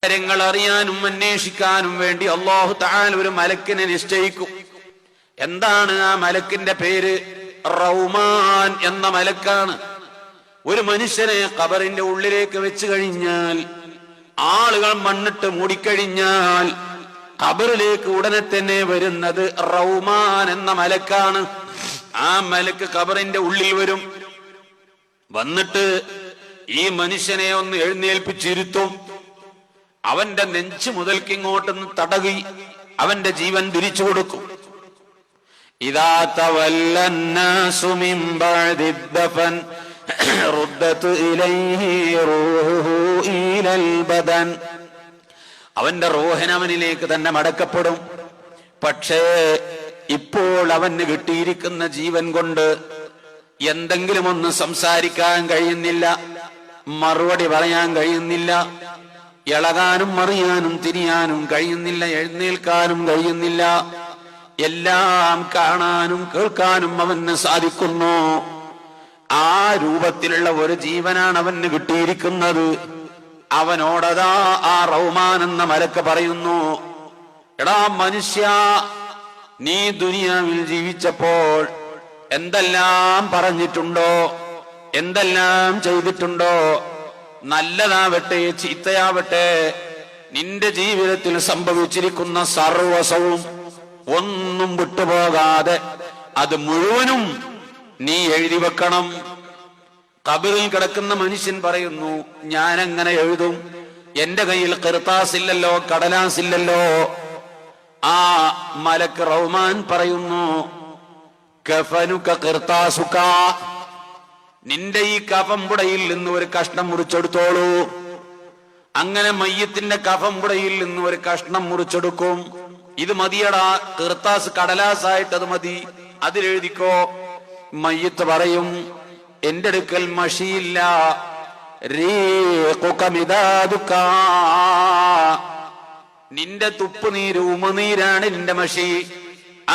കാര്യങ്ങൾ അറിയാനും അന്വേഷിക്കാനും വേണ്ടി അല്ലാഹു തആല ഒരു മലക്കിനെ നിശ്ചയിക്കും. എന്താണ് ആ മലക്കിന്റെ പേര്? റൗമാൻ എന്ന മലക്കാണ്. ഒരു മനുഷ്യനെ ഖബറിന്റെ ഉള്ളിലേക്ക് വെച്ച് കഴിഞ്ഞാൽ, ആളുകൾ മണ്ണിട്ട് മൂടിക്കഴിഞ്ഞാൽ ഖബറിലേക്ക് ഉടനെ തന്നെ വരുന്നത് റൗമാൻ എന്ന മലക്കാണ്. ആ മലക്ക് ഖബറിന്റെ ഉള്ളിൽ വരും. വന്നിട്ട് ഈ മനുഷ്യനെ ഒന്ന് എഴുന്നേൽപ്പിച്ചിരുത്തും. അവന്റെ നെഞ്ച് മുതൽക്ക് ഇങ്ങോട്ടൊന്ന് തടകി അവന്റെ ജീവൻ തിരിച്ചു കൊടുക്കും. ഇദാ തവല്ലന്നാസു മിൻ ബഅദി ദഫൻ റുദ്ദതു ഇലൈഹി റൂഹു ഇലൽ ബദൻ. അവന്റെ റൂഹിന് അവനിലേക്ക് തന്നെ മടക്കപ്പെടും. പക്ഷേ ഇപ്പോൾ അവന് കിട്ടിയിരിക്കുന്ന ജീവൻ കൊണ്ട് എന്തെങ്കിലും ഒന്ന് സംസാരിക്കാൻ കഴിയുന്നില്ല, മറുപടി പറയാൻ കഴിയുന്നില്ല, ഇളകാനും മറിയാനും തിരിയാനും കഴിയുന്നില്ല, എഴുന്നേൽക്കാനും കഴിയുന്നില്ല. എല്ലാം കാണാനും കേൾക്കാനും അവന് സാധിക്കുന്നു. ആ രൂപത്തിലുള്ള ഒരു ജീവനാണ് അവന് കിട്ടിയിരിക്കുന്നത്. അവനോടതാ ആ റൗമാൻ എന്ന മലക്ക് പറയുന്നു, എടാ മനുഷ്യ, നീ ദുനിയാവിൽ ജീവിച്ചപ്പോൾ എന്തെല്ലാം പറഞ്ഞിട്ടുണ്ടോ, എന്തെല്ലാം ചെയ്തിട്ടുണ്ടോ, നല്ലതാവട്ടെ ചീത്തയാവട്ടെ, നിന്റെ ജീവിതത്തിൽ സംഭവിച്ചിരിക്കുന്ന സർവസവും ഒന്നും വിട്ടുപോകാതെ അത് മുഴുവനും നീ എഴുതി വെക്കണം. ഖബറിൽ കിടക്കുന്ന മനുഷ്യൻ പറയുന്നു, ഞാൻ എങ്ങനെ എഴുതും? എന്റെ കയ്യിൽ ഖിർത്താസ് ഇല്ലല്ലോ, കടലാസ് ഇല്ലല്ലോ. ആ മലക്ക് റൗമാൻ പറയുന്നു, കഫനുക ഖിർത്താസുക, നിന്റെ ഈ കഫംപുടയിൽ നിന്ന് ഒരു കഷ്ണം മുറിച്ചെടുത്തോളൂ. അങ്ങനെ മയ്യത്തിന്റെ കഫംപുടയിൽ നിന്ന് ഒരു കഷ്ണം മുറിച്ചെടുക്കും. ഇത് മതിയടാ, ഖിർത്താസ് കടലാസായിട്ട് അത് മതി, അതിലെഴുതിക്കോ. മയ്യത്ത് പറയും, എന്റെ അടുക്കൽ മഷിയില്ല. നിന്റെ തുപ്പുനീര് ഉമനീരാണ് നിന്റെ മഷി,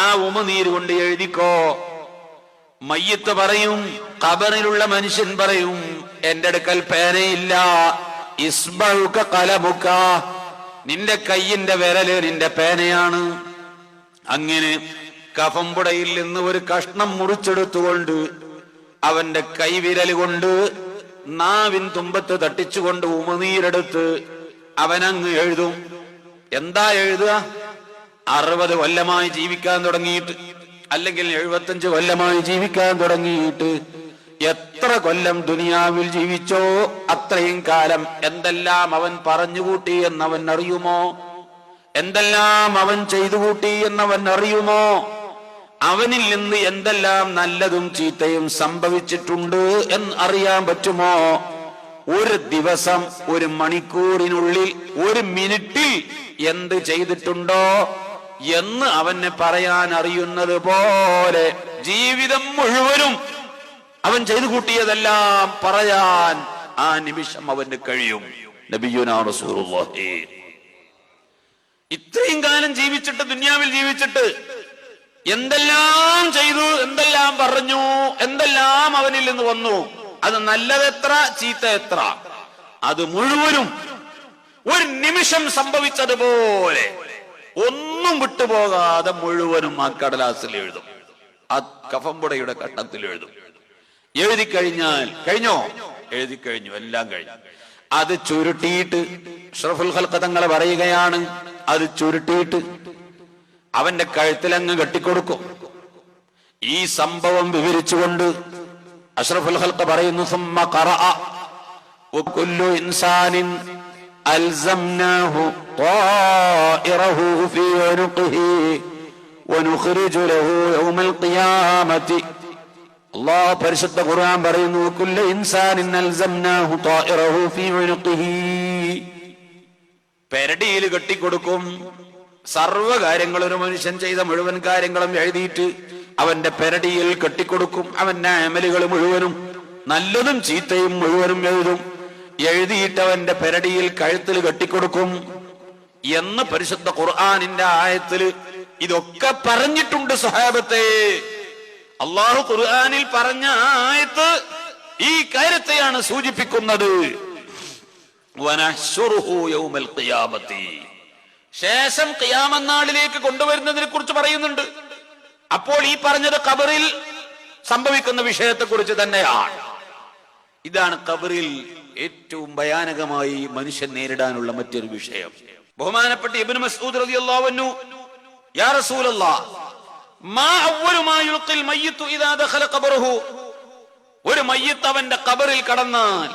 ആ ഉമനീര് കൊണ്ട് എഴുതിക്കോ. മയ്യത്ത് പറയും, ഖബറിലുള്ള മനുഷ്യൻ പറയും, എന്റെ അടുക്കൽ പേനയില്ല. ഇസ്ബഉക ഖലമുക, നിന്റെ കയ്യിന്റെ വിരല് നിന്റെ പേനയാണ്. അങ്ങനെ കഫംപുടയിൽ നിന്ന് ഒരു കഷ്ണം മുറിച്ചെടുത്തുകൊണ്ട് അവന്റെ കൈവിരൽ കൊണ്ട് നാവിൻ തുമ്പത്ത് തട്ടിച്ചുകൊണ്ട് ഉമനീരെടുത്ത് അവനങ്ങ് എഴുതും. എന്താ എഴുതുക? 60 കൊല്ലമായി ജീവിക്കാൻ തുടങ്ങിയിട്ട്, അല്ലെങ്കിൽ 75 കൊല്ലമായി ജീവിക്കാൻ തുടങ്ങിയിട്ട്, എത്ര കൊല്ലം ദുനിയാവിൽ ജീവിച്ചോ അത്രയും കാലം എന്തെല്ലാം അവൻ പറഞ്ഞുകൂട്ടി എന്നവൻ അറിയുമോ? എന്തെല്ലാം അവൻ ചെയ്തു കൂട്ടി എന്നവൻ അറിയുമോ? അവനിൽ നിന്ന് എന്തെല്ലാം നല്ലതും ചീത്തയും സംഭവിച്ചിട്ടുണ്ട് എന്ന് അറിയാൻ പറ്റുമോ? ഒരു ദിവസം, ഒരു മണിക്കൂറിനുള്ളിൽ, ഒരു മിനിറ്റിൽ എന്ത് ചെയ്തിട്ടുണ്ടോ എന്ന് അവന് പറയാൻ അറിയുന്നത് പോലെ ജീവിതം മുഴുവനും അവൻ ചെയ്തു കൂട്ടിയതെല്ലാം പറയാൻ ആ നിമിഷം അവന് കഴിയും. നബിയുനാ റസൂലുള്ളാഹി ഇത്രയും കാലം ജീവിച്ചിട്ട്, ദുനിയാവിൽ ജീവിച്ചിട്ട് എന്തെല്ലാം ചെയ്തു, എന്തെല്ലാം പറഞ്ഞു, എന്തെല്ലാം അവനിൽ നിന്ന് വന്നു, അത് നല്ലതെത്ര ചീത്ത എത്ര, അത് മുഴുവനും ഒരു നിമിഷം സംഭവിച്ചതുപോലെ ഒന്നും വിട്ടുപോകാതെ മുഴുവനും ആ കടലാസിൽ എഴുതും, ആ കഫംപുടയുടെ കട്ടത്തിൽ എഴുതും. എഴുതി കഴിഞ്ഞാൽ കഴിഞ്ഞോ? എഴുതി കഴിഞ്ഞു, എല്ലാം കഴിഞ്ഞു. അത് ചുരുട്ടിയിട്ട് അഷ്റഫുൽ ഖൽഖ് തങ്ങൾ പറയുകയാണ്, അത് ചുരുട്ടിയിട്ട് അവന്റെ കഴുത്തിലങ്ങ് കെട്ടിക്കൊടുക്കും. ഈ സംഭവം വിവരിച്ചുകൊണ്ട് അഷ്റഫുൽ ഖൽഖ് പറയുന്നു, സുമ്മ ഖറഅ വകുല്ലു ഇൻസാനിൻ അൽസംനാഹു ത്വാഇറഹു ഫീ ഉനുഖിഹി വനുഖ്രിജു ലഹു യൗമൽ ഖിയാമത്തി. അല്ലാഹു പരിശുദ്ധ ഖുർആൻ പറയുന്നു, കുല്ലു ഇൻസാനിൻ അൽസംനാഹു ത്വാഇറഹു ഫീ ഉനുഖിഹി, പെരടിയിൽ കെട്ടിക്കൊടുക്കും. സർവ്വ കാര്യങ്ങളും, ഒരു മനുഷ്യൻ ചെയ്ത മുഴുവൻ കാര്യങ്ങളും എഴുതിയിട്ട് അവന്റെ പെരടിയിൽ കെട്ടിക്കൊടുക്കും. അവന്റെ അമലുകൾ മുഴുവനും, നല്ലതും ചീത്തയും മുഴുവനും എഴുതും. എഴുതിയിട്ട് അവന്റെ പെരടിയിൽ കഴുത്തിൽ കെട്ടിക്കൊടുക്കും എന്ന് പരിശുദ്ധ ഖുർആനിന്റെ ആയത്തില് ഇതൊക്കെ പറഞ്ഞിട്ടുണ്ട് സഹാബത്തെ. അള്ളാഹു ഖുർആനിൽ പറഞ്ഞ ആയത്ത് ഈ കാര്യത്തെയാണ് സൂചിപ്പിക്കുന്നത്. വനഹ്ശുറുഹു യൗമൽ ഖിയാമത്തി, ശേഷം ഖിയാമത്ത് നാളിലേക്ക് കൊണ്ടുവരുന്നതിനെ കുറിച്ച് പറയുന്നുണ്ട്. അപ്പോൾ ഈ പറഞ്ഞത് ഖബറിൽ സംഭവിക്കുന്ന വിഷയത്തെ കുറിച്ച് തന്നെയാണ്. ഇതാണ് ഖബറിൽ ഏറ്റവും ഭയാനകമായി മനുഷ്യൻ നേരിടാനുള്ള മറ്റൊരു വിഷയം. ബഹുമാനപ്പെട്ട ഇബ്നു മസ്ഊദ് റളിയല്ലാഹു അൻഹു, യാ റസൂലല്ലാഹ്, മാ അവ്വലു മാ യുൽഖിൽ മയ്യിത്തു ഇദാ ദഖല ഖബറഹു, ഒരു മയ്യിത്ത് അവന്റെ ഖബറിൽ കടന്നാൽ,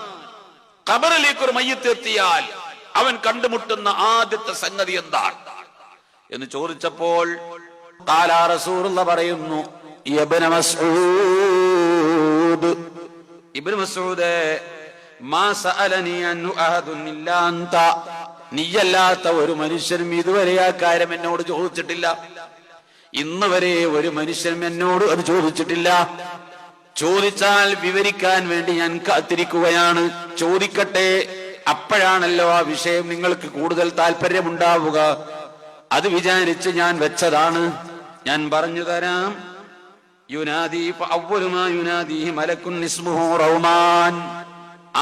ഖബറിലേക്ക് ഒരു മയ്യിത്ത് എത്തിയാൽ അവൻ കണ്ടുമുട്ടുന്ന ആദ്യത്തെ സംഗതി എന്താണ് എന്ന് ചോദിച്ചപ്പോൾ ഖാല റസൂലുള്ളാഹി പറയുന്നു, ഇബ്നു മസ്ഊദ്, ഇബ്നു മസ്ഊദ്, മാ സഅലനി അൻഹു അഹദുൻ ഇല്ലാ അൻത, നീയല്ലാത്ത ഒരു മനുഷ്യനും ഇതുവരെ ആ കാര്യം എന്നോട് ചോദിച്ചിട്ടില്ല. ഇന്ന് വരെ ഒരു മനുഷ്യനും എന്നോട് അത് ചോദിച്ചിട്ടില്ല. ചോദിച്ചാൽ വിവരിക്കാൻ വേണ്ടി ഞാൻ കാത്തിരിക്കുകയാണ്. ചോദിക്കട്ടെ, അപ്പോഴാണല്ലോ ആ വിഷയം നിങ്ങൾക്ക് കൂടുതൽ താല്പര്യമുണ്ടാവുക. അത് വിചാരിച്ച് ഞാൻ വെച്ചതാണ്. ഞാൻ പറഞ്ഞു തരാം. യുനാദി ഫഅവ്വലു മാ യുനാദിഹി മലക്കുൻ ഇസ്മുഹു റൗമാൻ,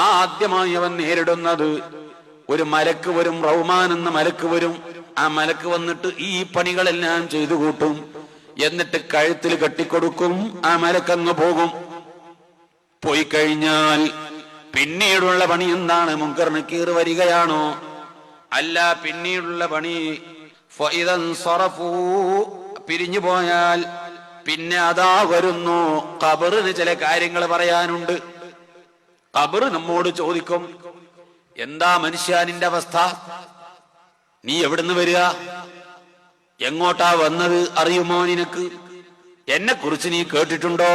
ആദ്യമായി അവൻ നേരിടുന്നത് ഒരു മലക്ക് വരും. റൗമാൻ എന്ന മലക്ക് വരും. ആ മലക്ക് വന്നിട്ട് ഈ പണികളെല്ലാം ചെയ്തു കൂട്ടും. എന്നിട്ട് കഴുത്തിൽ കെട്ടിക്കൊടുക്കും. ആ മലക്കങ്ങ് പോകും. പോയി കഴിഞ്ഞാൽ പിന്നീടുള്ള പണി എന്താണ്? മുൻകർ നക്കീർ വരികയാണോ? അല്ല, പിന്നീടുള്ള പണി ഫഇദൻ സറഫൂ, പിരിഞ്ഞു പോയാൽ പിന്നെ അതാ വരുന്നു. ഖബറിന് ചില കാര്യങ്ങൾ പറയാനുണ്ട്. ഖബർ നമ്മോട് ചോദിക്കും, എന്താ മനുഷ്യ നിന്റെ അവസ്ഥ? നീ എവിടുന്ന് വരിക? എങ്ങോട്ടാ വന്നത്? അറിയുമോ നിനക്ക്? എന്നെ കുറിച്ച് നീ കേട്ടിട്ടുണ്ടോ?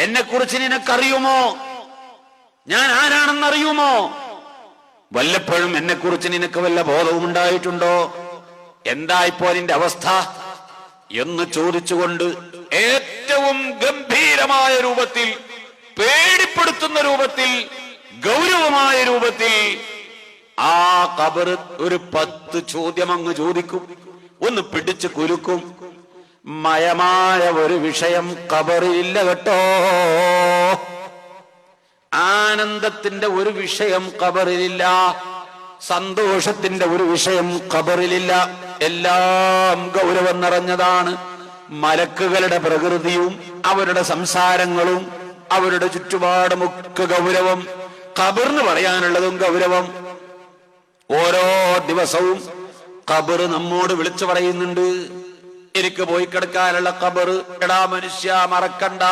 എന്നെ കുറിച്ച് നിനക്കറിയുമോ? ഞാൻ ആരാണെന്ന് അറിയുമോ? വല്ലപ്പോഴും എന്നെ കുറിച്ച് നിനക്ക് വല്ല ബോധവും ഉണ്ടായിട്ടുണ്ടോ? എന്താ ഇപ്പോ നിന്റെ അവസ്ഥ എന്ന് ചോദിച്ചുകൊണ്ട് ഏറ്റവും ഗംഭീരമായ രൂപത്തിൽ, പേടിപ്പെടുത്തുന്ന രൂപത്തിൽ, ഗൗരവമായ രൂപത്തിൽ ആ ഖബർ ഒരു 10 ചോദ്യം അങ്ങ് ചോദിക്കും. ഒന്ന് പിടിച്ചു കുലുക്കും. മയമായ ഒരു വിഷയം ഖബറിലില്ല കേട്ടോ. ആനന്ദത്തിന്റെ ഒരു വിഷയം ഖബറിലില്ല. സന്തോഷത്തിന്റെ ഒരു വിഷയം ഖബറിലില്ല. എല്ലാം ഗൗരവം നിറഞ്ഞതാണ്. മലക്കുകളുടെ പ്രകൃതിയും അവരുടെ സംസാരങ്ങളും അവരുടെ ചുറ്റുപാടുമൊക്കെ ഗൗരവം. ഖബറിന് പറയാനുള്ളതും ഗൗരവം. ഓരോ ദിവസവും ഖബർ നമ്മോട് വിളിച്ചു പറയുന്നുണ്ട്, എനിക്ക് പോയി കിടക്കാനുള്ള ഖബർ. എടാ മനുഷ്യ, മറക്കണ്ട,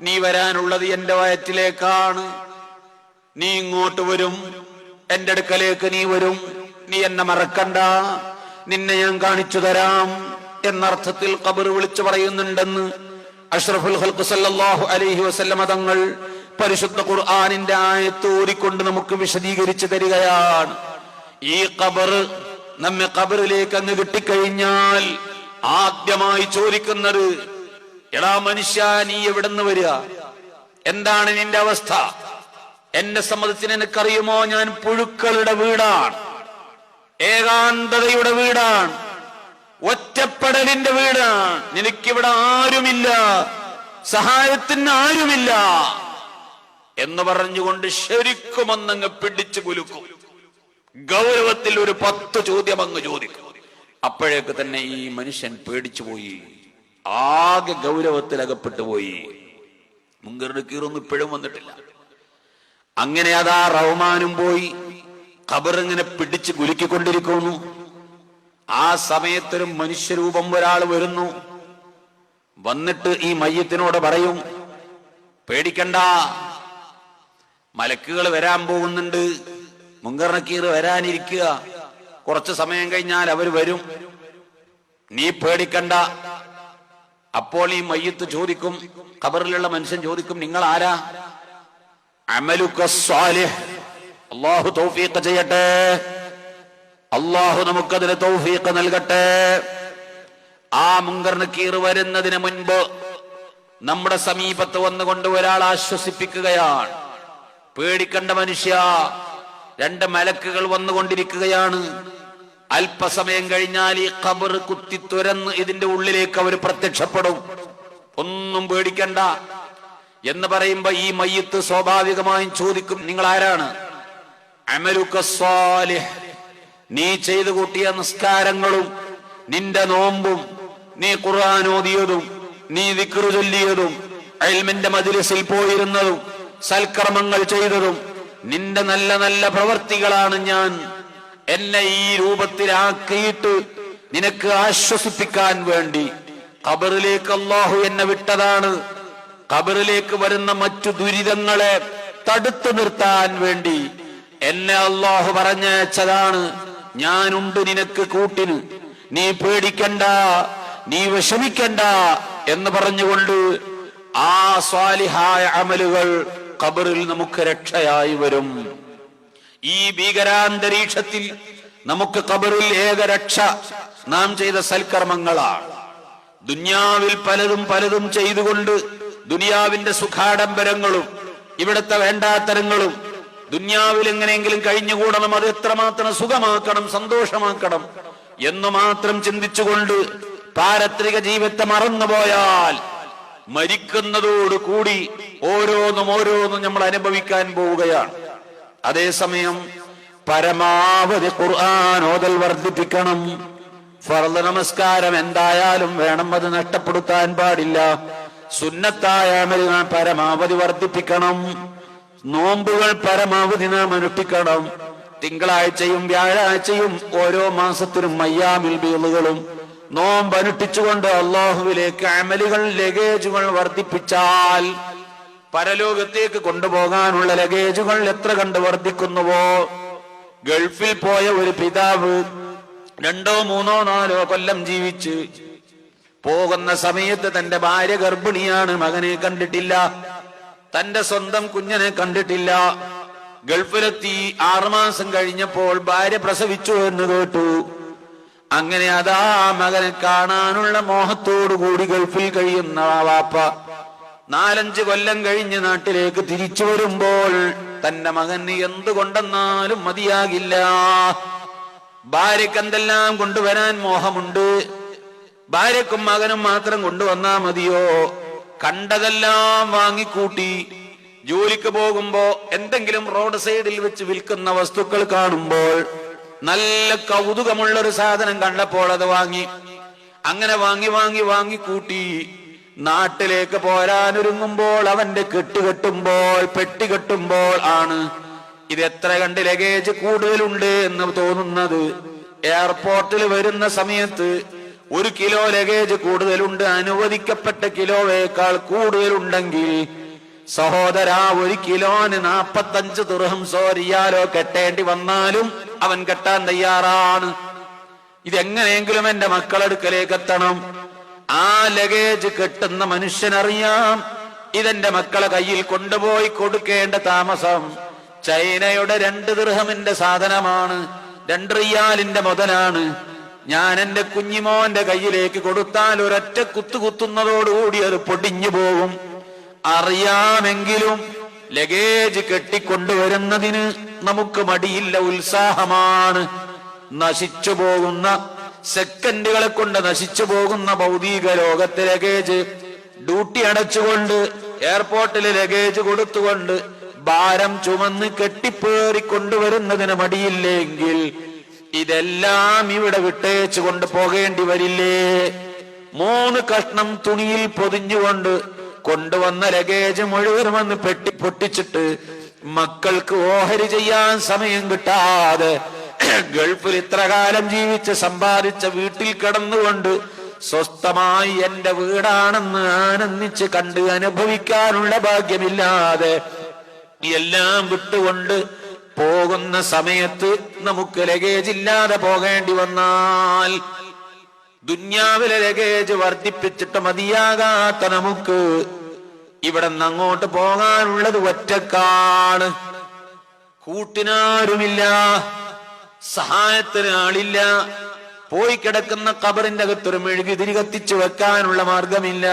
നീ വരാനുള്ളത് എന്റെ വയറ്റിലേക്കാണ്. നീ ഇങ്ങോട്ട് വരും, എന്റെ അടുക്കലേക്ക് നീ വരും. നീ എന്നെ മറക്കണ്ട, നിന്നെ ഞാൻ കാണിച്ചു തരാം എന്നർത്ഥത്തിൽ ഖബർ വിളിച്ചു പറയുന്നുണ്ടെന്ന് അഷ്റഫുൽ ഖൽഖ് സല്ലല്ലാഹു അലൈഹി വസല്ലമ തങ്ങൾ പരിശുദ്ധ ഖുർആനിന്റെ ആയത്ത് ഓതിക്കൊണ്ട് നമുക്ക് വിശദീകരിച്ചു തരികയാണ്. ഈ ഖബർ നമ്മെ ഖബറിലേക്ക് അങ്ങ് കിട്ടിക്കഴിഞ്ഞാൽ ആദ്യമായി ചോദിക്കുന്നത്, എടാ മനുഷ്യ, നീ എവിടുന്ന് വരിക? എന്താണ് നിന്റെ അവസ്ഥ? എന്നെ സംബന്ധിച്ച് നിനക്കറിയുമോ? ഞാൻ പുഴുക്കളുടെ വീടാണ്, ഏകാന്തതയുടെ വീടാണ്, ഒറ്റപ്പെടലിന്റെ വീടാണ്. നിനക്കിവിടെ ആരുമില്ല, സഹായത്തിന് ആരുമില്ല എന്ന് പറഞ്ഞുകൊണ്ട് ശരിക്കും ഒന്നങ്ങ് പിടിച്ചു കുലുക്കും. ഗൗരവത്തിൽ ഒരു 10 ചോദ്യം അങ്ങ് ചോദിക്കും. അപ്പോഴേക്ക് തന്നെ ഈ മനുഷ്യൻ പേടിച്ചു പോയി, ആകെ ഗൗരവത്തിൽ അകപ്പെട്ടു പോയി. മുൻകർ നക്കീറൊന്നും ഇപ്പോഴും വന്നിട്ടില്ല. അങ്ങനെ അതാ റഹ്മാനും പോയി. ഖബർ ഇങ്ങനെ പിടിച്ച് കുലുക്കിക്കൊണ്ടിരിക്കുന്നു. ആ സമയത്തൊരു മനുഷ്യരൂപം ഒരാൾ വരുന്നു. വന്നിട്ട് ഈ മയ്യത്തിനോട് പറയും, പേടിക്കണ്ട, മലക്കുകൾ വരാൻ പോകുന്നുണ്ട്. മുൻകർ നക്കീർ വരാനിരിക്കുക. കുറച്ചു സമയം കഴിഞ്ഞാൽ അവർ വരും, നീ പേടിക്കണ്ട. അപ്പോൾ ഈ മയ്യത്ത് ചോദിക്കും, ഖബറിലുള്ള മനുഷ്യൻ ചോദിക്കും, നിങ്ങൾ ആരാ? അമലുക സ്വാലിഹ്. അല്ലാഹു തൗഫീഖ് ചെയ്യട്ടെ, അല്ലാഹു നമുക്കതിന് തൗഫീഖ് നൽകട്ടെ. ആ മുൻകർ നക്കീർ വരുന്നതിന് മുൻപ് നമ്മുടെ സമീപത്ത് വന്നുകൊണ്ട് ഒരാൾ ആശ്വസിപ്പിക്കുകയാണ്, പേടിക്കണ്ട മനുഷ്യ, 2 മലക്കുകൾ വന്നുകൊണ്ടിരിക്കുകയാണ്. അല്പസമയം കഴിഞ്ഞാൽ ഈ ഖബർ കുത്തി തുരന്ന് ഇതിന്റെ ഉള്ളിലേക്ക് അവർ പ്രത്യക്ഷപ്പെടും. ഒന്നും പേടിക്കണ്ട എന്ന് പറയുമ്പോ ഈ മയ്യത്ത് സ്വാഭാവികമായും ചോദിക്കും, നിങ്ങൾ ആരാണ്? അമലുക സ്വാലിഹ്, നീ ചെയ്തു കൂട്ടിയ നിസ്കാരങ്ങളും നിന്റെ നോമ്പും നീ ഖുർആൻ ഓതിയതും നീ ദിക്റ് ചൊല്ലിയതും ഇൽമിന്റെ മജ്ലിസിൽ പോയിരുന്നതും സൽക്കർമ്മങ്ങൾ ചെയ്തതും നിന്റെ നല്ല നല്ല പ്രവർത്തികളാണ്. ഞാൻ എന്നെ ഈ രൂപത്തിലാക്കിയിട്ട് നിനക്ക് ആശ്വസിപ്പിക്കാൻ വേണ്ടി ഖബറിലേക്ക് അല്ലാഹു എന്നെ വിട്ടതാണ്. ഖബറിലേക്ക് വരുന്ന മറ്റു ദുരിതങ്ങളെ തടുത്തു നിർത്താൻ വേണ്ടി എന്നെ അല്ലാഹു പറഞ്ഞയച്ചതാണ്. ഞാനുണ്ട് നിനക്ക് കൂട്ടിന്, നീ പേടിക്കണ്ട, നീ വിഷമിക്കണ്ട എന്ന് പറഞ്ഞുകൊണ്ട് ആ സ്വാലിഹായ അമലുകൾ ഖബറിൽ നമുക്ക് രക്ഷയായി വരും. ഈ ഭീകരാന്തരീക്ഷത്തിൽ നമുക്ക് ഖബറിൽ ഏക രക്ഷ നാം ചെയ്ത സൽക്കർമ്മങ്ങളാണ്. ദുനിയാവിൽ പലതും പലതും ചെയ്തുകൊണ്ട് ദുനിയാവിന്റെ സുഖാഡംബരങ്ങളും ഇവിടുത്തെ വേണ്ടാത്തരങ്ങളും ദുനിയാവിൽ എങ്ങനെയെങ്കിലും കഴിഞ്ഞുകൂടണം, അത് എത്രമാത്രം സുഖമാക്കണം, സന്തോഷമാക്കണം എന്ന് മാത്രം ചിന്തിച്ചുകൊണ്ട് പാരത്രിക ജീവിതത്തെ മറന്നുപോയാൽ മരിക്കുന്നതോടുകൂടി ഓരോന്നും നമ്മൾ അനുഭവിക്കാൻ പോവുകയാണ്. അതേസമയം പരമാവധി ഖുർആൻ ഓതൽ വർദ്ധിപ്പിക്കണം. ഫർദ് നമസ്കാരം എന്തായാലും വേണം, അത് നഷ്ടപ്പെടുത്താൻ പാടില്ല. സുന്നത്തായ അമലുകൾ പരമാവധി വർദ്ധിപ്പിക്കണം. നോമ്പുകൾ പരമാവധി നാം അനുഷ്ഠിക്കണം. തിങ്കളാഴ്ചയും വ്യാഴാഴ്ചയും ഓരോ മാസത്തിലും അയ്യാമിൽ ബീളുകളും നോമ്പ് അനുഷ്ഠിച്ചുകൊണ്ട് അല്ലാഹുവിലേക്ക് അമലുകൾ ലഗേജുകൾ വർദ്ധിപ്പിച്ചാൽ പരലോകത്തേക്ക് കൊണ്ടുപോകാനുള്ള ലഗേജുകൾ എത്ര കണ്ട് വർദ്ധിക്കുന്നുവോ. ഗൾഫിൽ പോയ ഒരു പിതാവ് 2, 3, 4 കൊല്ലം ജീവിച്ച് പോകുന്ന സമയത്ത് തന്റെ ഭാര്യ ഗർഭിണിയാണ്, മകനെ കണ്ടിട്ടില്ല, തന്റെ സ്വന്തം കുഞ്ഞിനെ കണ്ടിട്ടില്ല. ഗൾഫിലെത്തി 6 മാസം കഴിഞ്ഞപ്പോൾ ഭാര്യ പ്രസവിച്ചു എന്ന് കേട്ടു. അങ്ങനെ അതാ മകനെ കാണാനുള്ള മോഹത്തോടുകൂടി ഗൾഫിൽ കഴിയുന്ന വാപ്പ 4-5 കൊല്ലം കഴിഞ്ഞ് നാട്ടിലേക്ക് തിരിച്ചു വരുമ്പോൾ തന്റെ മകന് എന്തുകൊണ്ടെന്നാലും മതിയാകില്ല. ഭാര്യക്ക് എന്തെല്ലാം കൊണ്ടുവരാൻ മോഹമുണ്ട്, ഭാര്യക്കും മകനും മാത്രം കൊണ്ടുവന്നാ മതിയോ? കണ്ടതെല്ലാം വാങ്ങിക്കൂട്ടി ജോലിക്ക് പോകുമ്പോ എന്തെങ്കിലും റോഡ് സൈഡിൽ വെച്ച് വിൽക്കുന്ന വസ്തുക്കൾ കാണുമ്പോൾ നല്ല കൗതുകമുള്ളൊരു സാധനം കണ്ടപ്പോൾ അത് വാങ്ങി. അങ്ങനെ വാങ്ങി നാട്ടിലേക്ക് പോരാനൊരുങ്ങുമ്പോൾ അവന്റെ പെട്ടി കെട്ടുമ്പോൾ ആണ് ഇത് എത്ര കണ്ട് ലഗേജ് കൂടുതലുണ്ട് എന്ന് തോന്നുന്നത്. എയർപോർട്ടിൽ വരുന്ന സമയത്ത് 1 കിലോ ലഗേജ് കൂടുതലുണ്ട്, അനുവദിക്കപ്പെട്ട കിലോയേക്കാൾ കൂടുതലുണ്ടെങ്കിൽ സഹോദര 1 കിലോന് 45 ദിർഹംസോ റിയാലോ കെട്ടേണ്ടി വന്നാലും അവൻ കെട്ടാൻ തയ്യാറാണ്. ഇതെങ്ങനെയെങ്കിലും എന്റെ മക്കളെടുക്കലേക്ക് എത്തണം. ആ ലഗേജ് കെട്ടുന്ന മനുഷ്യനറിയാം ഇതെന്റെ മക്കളെ കയ്യിൽ കൊണ്ടുപോയി കൊടുക്കേണ്ട താമസം ചൈനയുടെ 2 ദിർഹമിന്റെ സാധനമാണ്, 2 റിയാലിന്റെ മുതലാണ്. ഞാൻ എന്റെ കുഞ്ഞിമോന്റെ കയ്യിലേക്ക് കൊടുത്താൽ ഒരൊറ്റ കുത്തുന്നതോടുകൂടി അത് പൊടിഞ്ഞു പോകും. അറിയാമെങ്കിലും ലഗേജ് കെട്ടിക്കൊണ്ടുവരുന്നതിന് നമുക്ക് മടിയില്ല, ഉത്സാഹമാണ്. നശിച്ചു പോകുന്ന സെക്കൻഡുകളെ കൊണ്ട് നശിച്ചു പോകുന്ന ഭൗതിക ലോകത്തെ ലഗേജ് ഡ്യൂട്ടി അടച്ചുകൊണ്ട് എയർപോർട്ടിലെ ലഗേജ് കൊടുത്തുകൊണ്ട് ഭാരം ചുമന്ന് കെട്ടിപ്പേറി കൊണ്ടുവരുന്നതിന് മടിയില്ലെങ്കിൽ ഇതെല്ലാം ഇവിടെ വിട്ടേച്ചു കൊണ്ട് പോകേണ്ടി വരില്ലേ? 3 കഷ്ണം തുണിയിൽ പൊതിഞ്ഞുകൊണ്ട് കൊണ്ടുവന്ന ലഗേജ് മുഴുവൻ വന്ന് പൊട്ടിച്ചിട്ട് മക്കൾക്ക് ഓഹരി ചെയ്യാൻ സമയം കിട്ടാതെ ഗൾഫിൽ ഇത്ര കാലം ജീവിച്ച് സമ്പാദിച്ച വീട്ടിൽ കിടന്നുകൊണ്ട് സ്വസ്ഥമായി എന്റെ വീടാണെന്ന് ആനന്ദിച്ച് കണ്ട് അനുഭവിക്കാനുള്ള ഭാഗ്യമില്ലാതെ എല്ലാം വിട്ടുകൊണ്ട് പോകുന്ന സമയത്ത് നമുക്ക് ലഗേജ് ഇല്ലാതെ പോകേണ്ടി വന്നാൽ ദുന്യാവിലെ ലഗേജ് വർദ്ധിപ്പിച്ചിട്ട് മതിയാകാത്ത നമുക്ക് ഇവിടെ നിന്ന് അങ്ങോട്ട് പോകാനുള്ളത് ഒറ്റക്കാണ്. കൂട്ടിനാരുമില്ല, സഹായത്തിന് ആളില്ല. പോയി കിടക്കുന്ന ഖബറിന്റെ അകത്തൊരു മെഴുകുതിരി കത്തിച്ചു വെക്കാനുള്ള മാർഗമില്ല,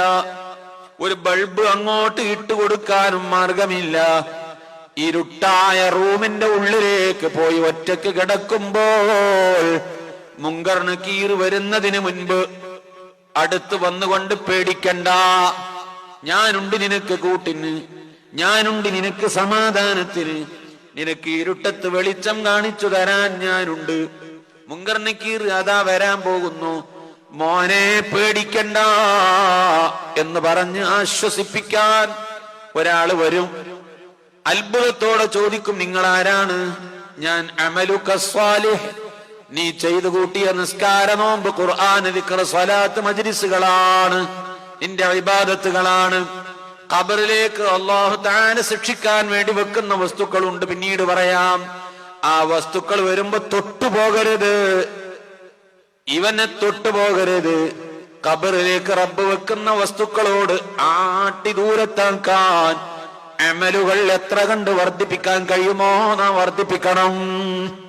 ഒരു ബൾബ് അങ്ങോട്ട് ഇട്ടുകൊടുക്കാനും മാർഗമില്ല. ഇരുട്ടായ റൂമിന്റെ ഉള്ളിലേക്ക് പോയി ഒറ്റക്ക് കിടക്കുമ്പോൾ മുങ്കർ നക്കീർ വരുന്നതിന് മുൻപ് അടുത്ത് വന്നുകൊണ്ട് പേടിക്കണ്ട, ഞാനുണ്ട് നിനക്ക് കൂട്ടിന്, ഞാനുണ്ട് നിനക്ക് സമാധാനത്തിന്, നിനക്ക് ഇരുട്ടത്ത് വെളിച്ചം കാണിച്ചു തരാൻ ഞാനുണ്ട്. മുങ്കർ നക്കീർ അതാ വരാൻ പോകുന്നു, മോനെ പേടിക്കണ്ട എന്ന് പറഞ്ഞ് ആശ്വസിപ്പിക്കാൻ ഒരാള് വരും. അത്ഭുതത്തോടെ ചോദിക്കും, നിങ്ങൾ ആരാണ്? ഞാൻ അമലുക സ്വാലിഹ്, നീ ചെയ്തു കൂട്ടിയ നിസ്കാര, നോമ്പ്, ഖുർആൻ, ദിക്ർ, സ്വലാത്ത്, മജ്ലിസുകളാണ്, നിന്റെ ഇബാദത്തുകളാണ്. ഖബറിലേക്ക് അല്ലാഹു തആല ശിക്ഷിക്കാൻ വേണ്ടി വെക്കുന്ന വസ്തുക്കളുണ്ട്, പിന്നീട് പറയാം. ആ വസ്തുക്കൾ വരുമ്പോ തൊട്ടുപോകരുത്, ഇവനെ തൊട്ടുപോകരുത്. ഖബറിലേക്ക് റബ്ബ് വെക്കുന്ന വസ്തുക്കളോട് ആട്ടി ദൂരത്താക്കാൻ അമലുകൾ എത്ര കണ്ട് വർദ്ധിപ്പിക്കാൻ കഴിയുമോ നാം വർദ്ധിപ്പിക്കണം.